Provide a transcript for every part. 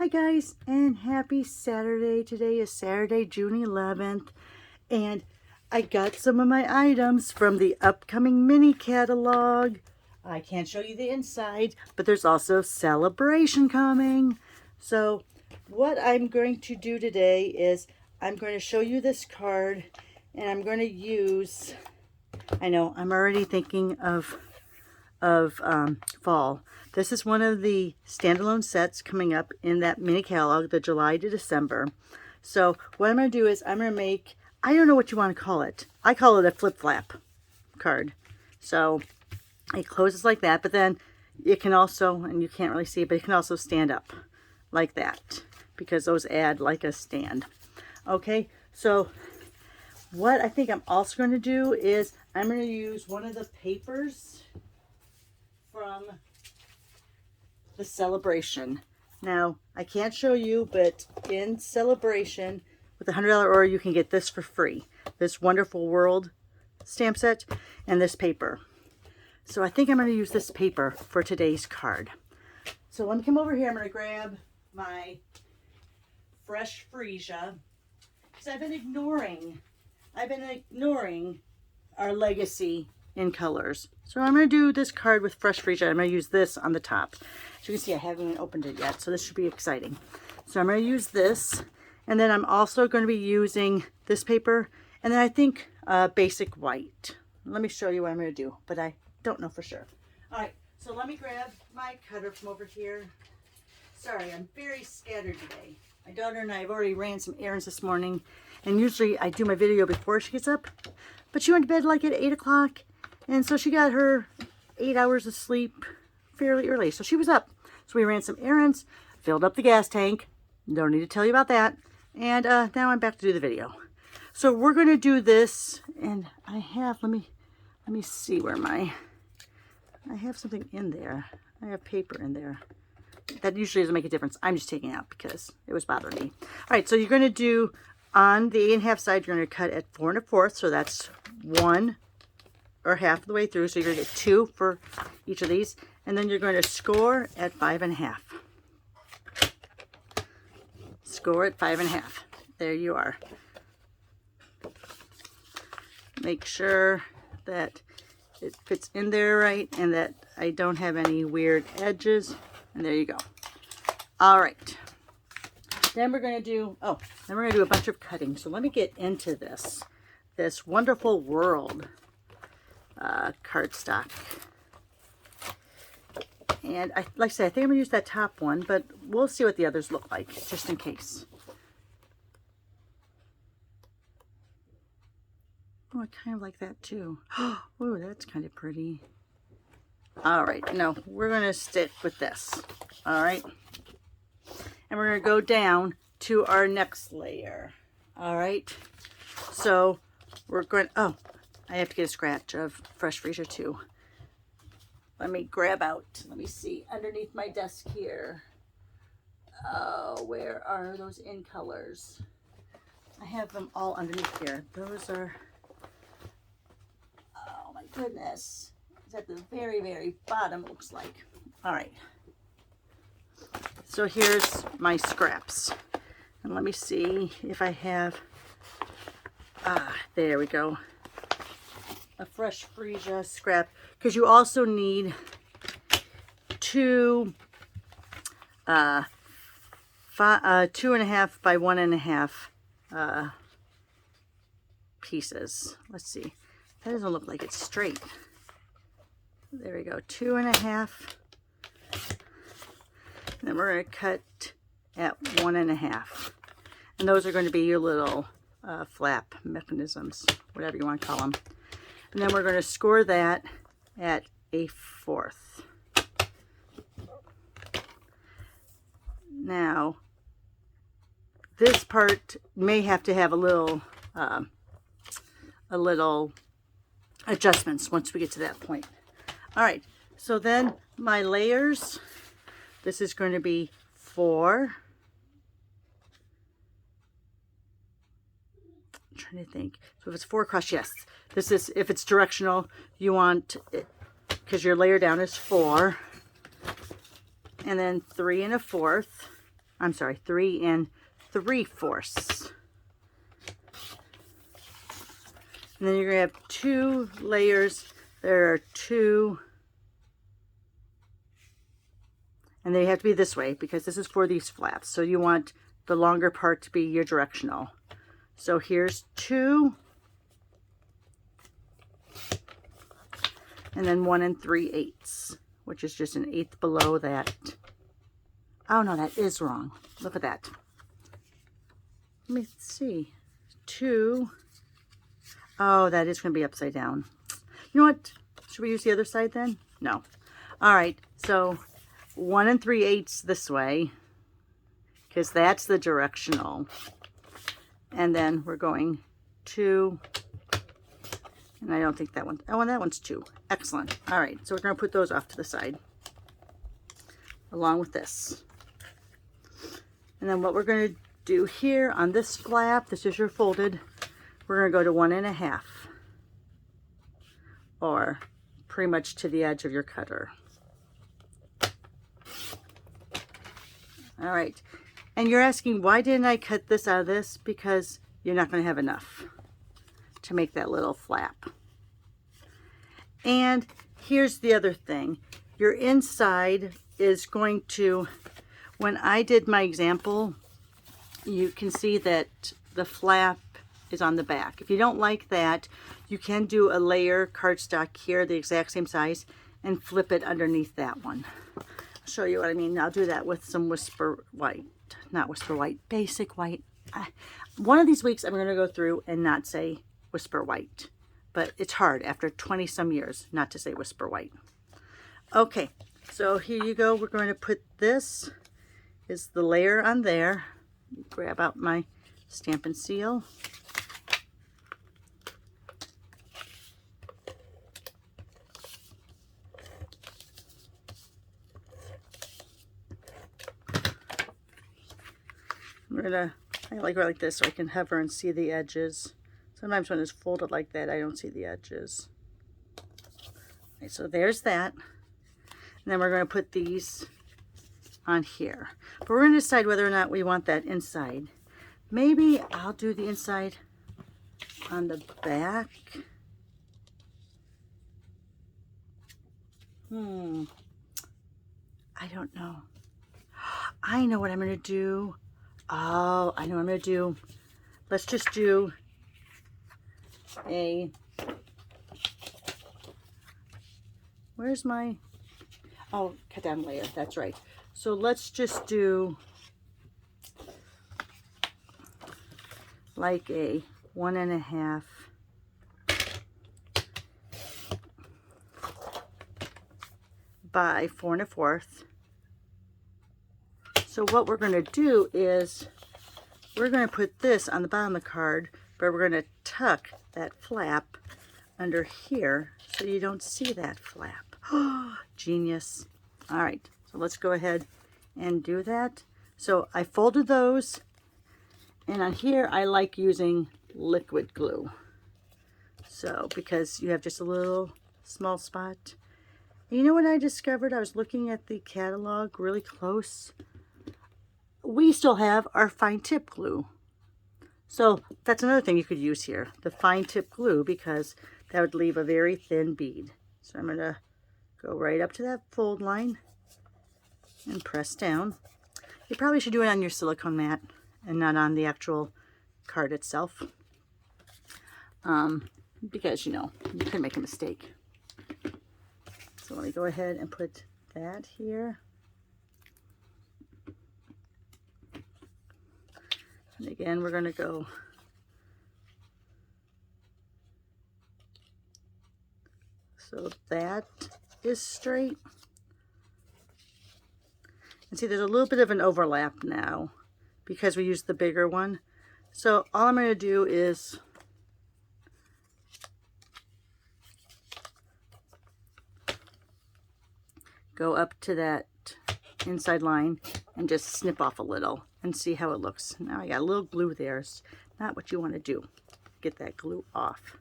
Hi guys, and happy Saturday. Today is Saturday, June 11th, and I got some of my items from the upcoming mini catalog. I can't show you the inside, but there's also celebration coming. So what I'm going to do today is I'm going to show you this card, and I'm going to use, I know I'm already thinking of fall. This is one of the standalone sets coming up in that mini catalog, the July to December. So what I'm going to do is I'm going to make, I don't know what you want to call it. I call it a flip-flap card. So it closes like that, but then it can also, and you can't really see it, but it can also stand up like that because those add like a stand. Okay, so what I think I'm also going to do is I'm going to use one of the papers from the celebration. Now, I can't show you, but in celebration with a $100 order, you can get this for free. This Wonderful World stamp set and this paper. So I think I'm going to use this paper for today's card. So let me come over here. I'm going to grab my fresh freesia because I've been ignoring our legacy in colors. So I'm going to do this card with fresh freesia. I'm going to use this on the top. As you can see, I haven't even opened it yet, so this should be exciting. So I'm going to use this, and then I'm also going to be using this paper, and then I think basic white. Let me show you what I'm going to do, but I don't know for sure. All right, so let me grab my cutter from over here. Sorry, I'm very scattered today. My daughter and I have already ran some errands this morning, and usually I do my video before she gets up, but she went to bed like at 8 o'clock, and so she got her 8 hours of sleep fairly early. So she was up. So we ran some errands, filled up the gas tank. Don't need to tell you about that. And now I'm back to do the video. So we're going to do this, and I have, let me see where I have something in there. I have paper in there. That usually doesn't make a difference. I'm just taking it out because it was bothering me. All right, so you're going to do on the 8 1/2 side, you're going to cut at 4 1/4. So that's 1 or half of the way through. So you're going to get 2 for each of these. And then you're going to score at 5 1/2. Score at 5 1/2. There you are. Make sure that it fits in there right and that I don't have any weird edges. And there you go. All right. Then we're going to do, a bunch of cutting. So let me get into this Wonderful World cardstock. And like I said, I think I'm going to use that top one, but we'll see what the others look like, just in case. Oh, I kind of like that too. Oh, that's kind of pretty. All right, no, we're going to stick with this. All right. And we're going to go down to our next layer. All right. So we're going, I have to get a scratch of fresh freesia too. Let me grab out, let me see, underneath my desk here. Oh, where are those in colors? I have them all underneath here. Those are, oh my goodness. It's at the very, very bottom, looks like. All right. So here's my scraps. And let me see if I have, there we go. A fresh freesia scrap, because you also need 2 2 1/2 by 1 1/2 pieces. Let's see, that doesn't look like it's straight. There we go, 2 1/2, and then we're going to cut at 1 1/2, and those are going to be your little flap mechanisms, whatever you want to call them. And then we're going to score that at 1/4. Now, this part may have to have a little adjustments once we get to that point. All right, so then my layers, this is going to be 4. I'm trying to think. So if it's 4 across, yes. This is, if it's directional, you want it, because your layer down is 4. And then 3 1/4. I'm sorry, 3 3/4. And then you're going to have 2 layers. There are 2, and they have to be this way because this is for these flaps. So you want the longer part to be your directional. So here's 2, and then 1 3/8, which is just an 1/8 below that. Oh no, that is wrong. Look at that. Let me see. 2. Oh, that is going to be upside down. You know what? Should we use the other side then? No. All right. So 1 3/8 this way, because that's the directional. And then we're going 2. And I don't think that one. Oh, and that one's 2. Excellent. All right. So we're going to put those off to the side, along with this. And then what we're going to do here on this flap, this is your folded, we're going to go to 1 1/2, or pretty much to the edge of your cutter. All right. And you're asking, why didn't I cut this out of this? Because you're not going to have enough to make that little flap. And here's the other thing. Your inside is going to, when I did my example, you can see that the flap is on the back. If you don't like that, you can do a layer cardstock here, the exact same size, and flip it underneath that one. I'll show you what I mean. I'll do that with some Whisper White. Not Whisper White, Basic White. One of these weeks I'm going to go through and not say Whisper White. But it's hard after 20 some years not to say Whisper White. Okay, so here you go. We're going to put this, is the layer on there. Grab out my stamp and seal. I like it like this so I can hover and see the edges. Sometimes when it's folded like that, I don't see the edges. Okay, so there's that. And then we're going to put these on here. But we're going to decide whether or not we want that inside. Maybe I'll do the inside on the back. I don't know. I know what I'm going to do. Oh, I know what I'm going to do. Let's just do a, where's my, oh, cut down layer. That's right. So let's just do like a 1 1/2 by 4 1/4. So what we're going to do is we're going to put this on the bottom of the card, but we're going to tuck that flap under here so you don't see that flap. Oh, genius. All right, so let's go ahead and do that. So I folded those, and on here I like using liquid glue. So because you have just a little small spot. And you know what I discovered? I was looking at the catalog really close. We still have our fine tip glue. So that's another thing you could use here, the fine tip glue, because that would leave a very thin bead. So I'm going to go right up to that fold line and press down. You probably should do it on your silicone mat and not on the actual card itself. Because, you know, you can make a mistake. So let me go ahead and put that here. And again, we're going to go so that is straight. And see, there's a little bit of an overlap now because we used the bigger one. So all I'm going to do is go up to that inside line and just snip off a little and see how it looks. Now I got a little glue there. It's not what you want to do. Get that glue off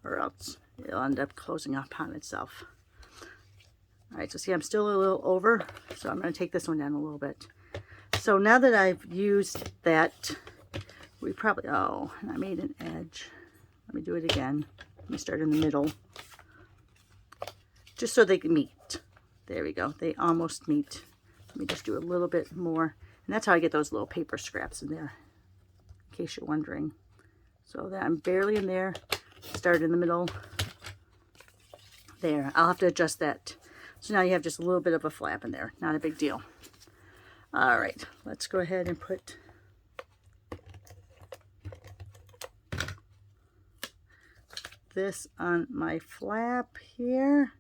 or else it'll end up closing up on itself. All right, so see, I'm still a little over, so I'm going to take this one down a little bit. So now that I've used that, we probably, oh, and I made an edge. Let me do it again. Let me start in the middle. Just so they can meet. There we go. They almost meet. Let me just do a little bit more. And that's how I get those little paper scraps in there, in case you're wondering. So that I'm barely in there. Start in the middle. There. I'll have to adjust that. So now you have just a little bit of a flap in there. Not a big deal. All right. Let's go ahead and put this on my flap here.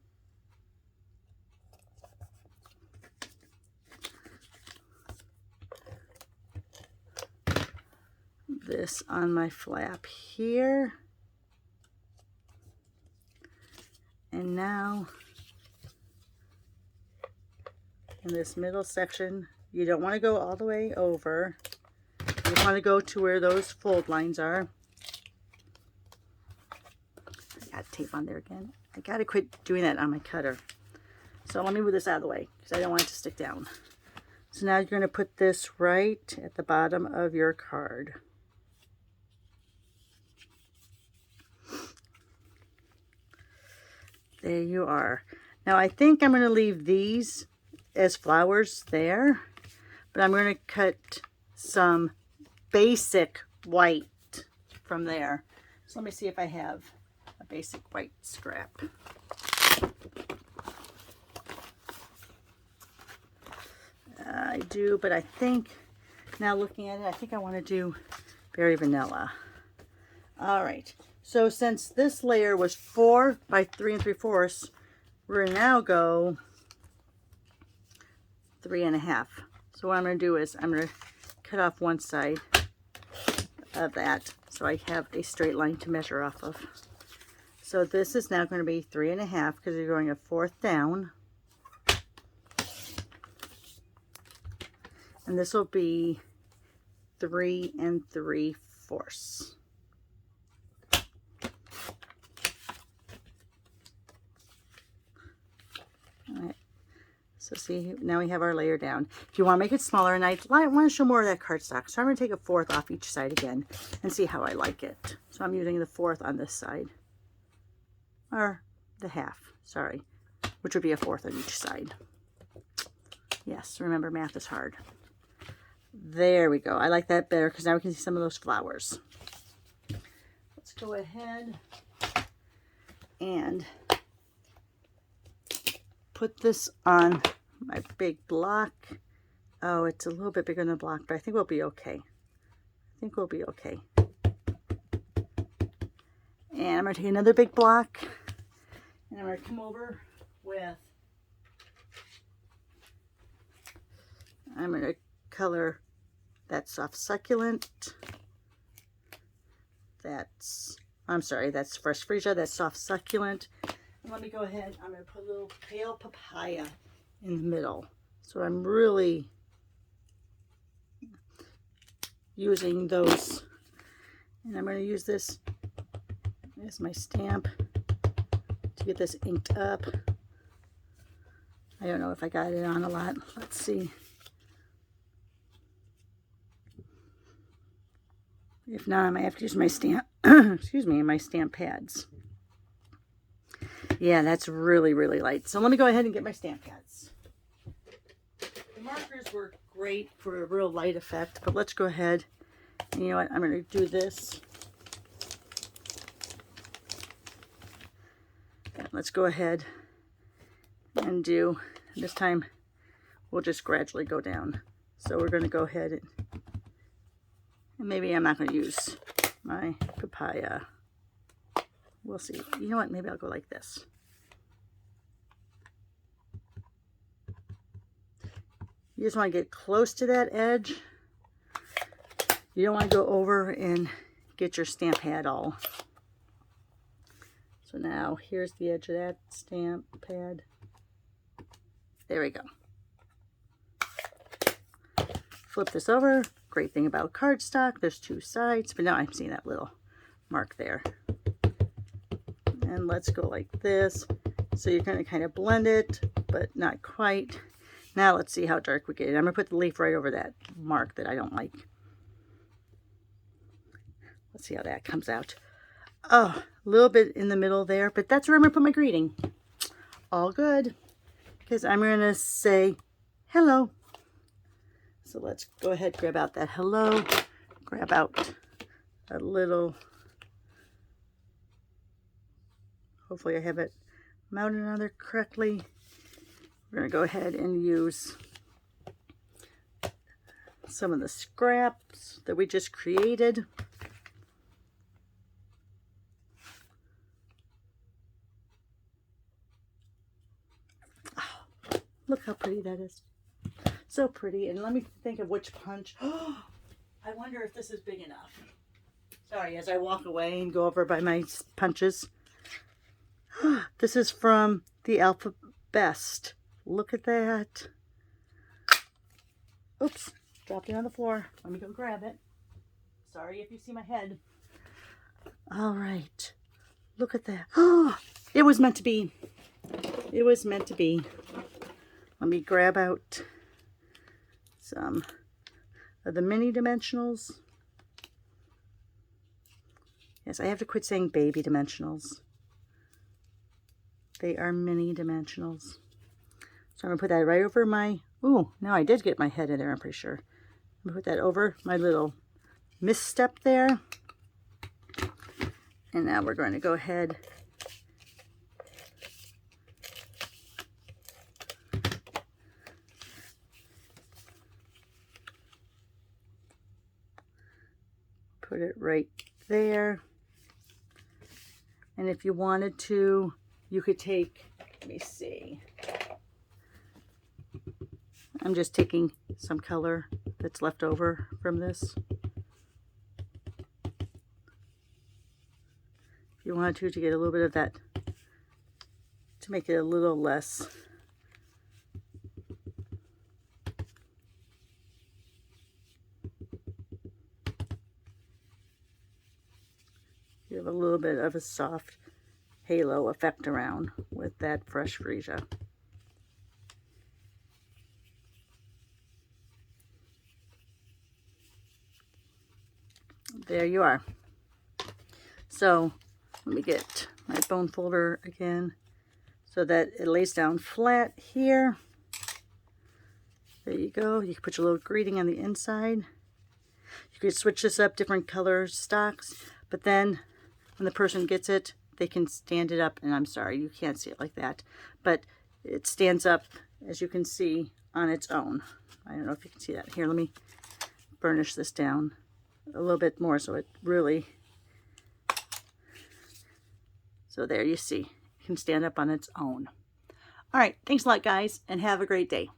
This on my flap here. And now in this middle section, you don't want to go all the way over. You want to go to where those fold lines are. I got tape on there again. I got to quit doing that on my cutter. So let me move this out of the way because I don't want it to stick down. So now you're going to put this right at the bottom of your card. There you are. Now I think I'm going to leave these as flowers there, but I'm going to cut some basic white from there. So let me see if I have a basic white scrap. I do, but I think, now looking at it, I think I want to do Berry Vanilla. All right. So since this layer was 4 by 3 3/4, we're going to now go 3 1/2. So what I'm going to do is I'm going to cut off one side of that so I have a straight line to measure off of. So this is now going to be 3 1/2 because you're going a 4th down. And this will be 3 3/4. Alright, so see, now we have our layer down. If you want to make it smaller, and I want to show more of that cardstock, so I'm going to take a 4th off each side again and see how I like it. So I'm using the 4th on this side, or the half, sorry, which would be a 4th on each side. Yes, remember math is hard. There we go. I like that better because now we can see some of those flowers. Let's go ahead and put this on my big block. Oh, it's a little bit bigger than the block, but I think we'll be okay. I think we'll be okay. And I'm going to take another big block and I'm going to come over with, I'm going to color that soft succulent. That's, I'm sorry, that's fresh freesia, that's soft succulent. And let me go ahead, I'm going to put a little pale papaya in the middle. So I'm really using those. And I'm going to use this as my stamp to get this inked up. I don't know if I got it on a lot. Let's see. If not, I might have to use my stamp, excuse me, my stamp pads. Yeah, that's really, really light. So let me go ahead and get my stamp pads. The markers were great for a real light effect, but let's go ahead. And you know what? I'm going to do this. Let's go ahead and do, this time we'll just gradually go down. So we're going to go ahead and maybe I'm not going to use my papaya. We'll see. You know what? Maybe I'll go like this. You just want to get close to that edge. You don't want to go over and get your stamp pad all. So now here's the edge of that stamp pad. There we go. Flip this over. Great thing about cardstock, there's 2 sides, but now I'm seeing that little mark there. And let's go like this. So you're going to kind of blend it, but not quite. Now let's see how dark we get it. I'm going to put the leaf right over that mark that I don't like. Let's see how that comes out. Oh, a little bit in the middle there, but that's where I'm going to put my greeting. All good. Because I'm going to say hello. So let's go ahead, grab out that hello. Grab out a little, hopefully I have it mounted on there correctly. We're going to go ahead and use some of the scraps that we just created. Oh, look how pretty that is. So pretty. And let me think of which punch. Oh, I wonder if this is big enough. Sorry, as I walk away and go over by my punches. This is from the Alpha Best. Look at that. Oops, dropped it on the floor. Let me go grab it. Sorry if you see my head. All right. Look at that. Oh, it was meant to be. It was meant to be. Let me grab out some of the mini dimensionals. Yes, I have to quit saying baby dimensionals. They are mini dimensionals. So I'm going to put that right over my... Ooh, now I did get my head in there, I'm pretty sure. I'm going to put that over my little misstep there. And now we're going to go ahead put it right there. And if you wanted to, you could take, let me see. I'm just taking some color that's left over from this. If you wanted to get a little bit of that, to make it a little less you have a little bit of a soft halo effect around with that fresh freesia. There you are. So let me get my bone folder again so that it lays down flat here. There you go. You can put your little greeting on the inside. You could switch this up, different color stocks, but then when the person gets it, they can stand it up. And I'm sorry, you can't see it like that, but it stands up, as you can see, on its own. I don't know if you can see that. Here, let me burnish this down a little bit more so it really... So there you see, it can stand up on its own. All right, thanks a lot, guys, and have a great day.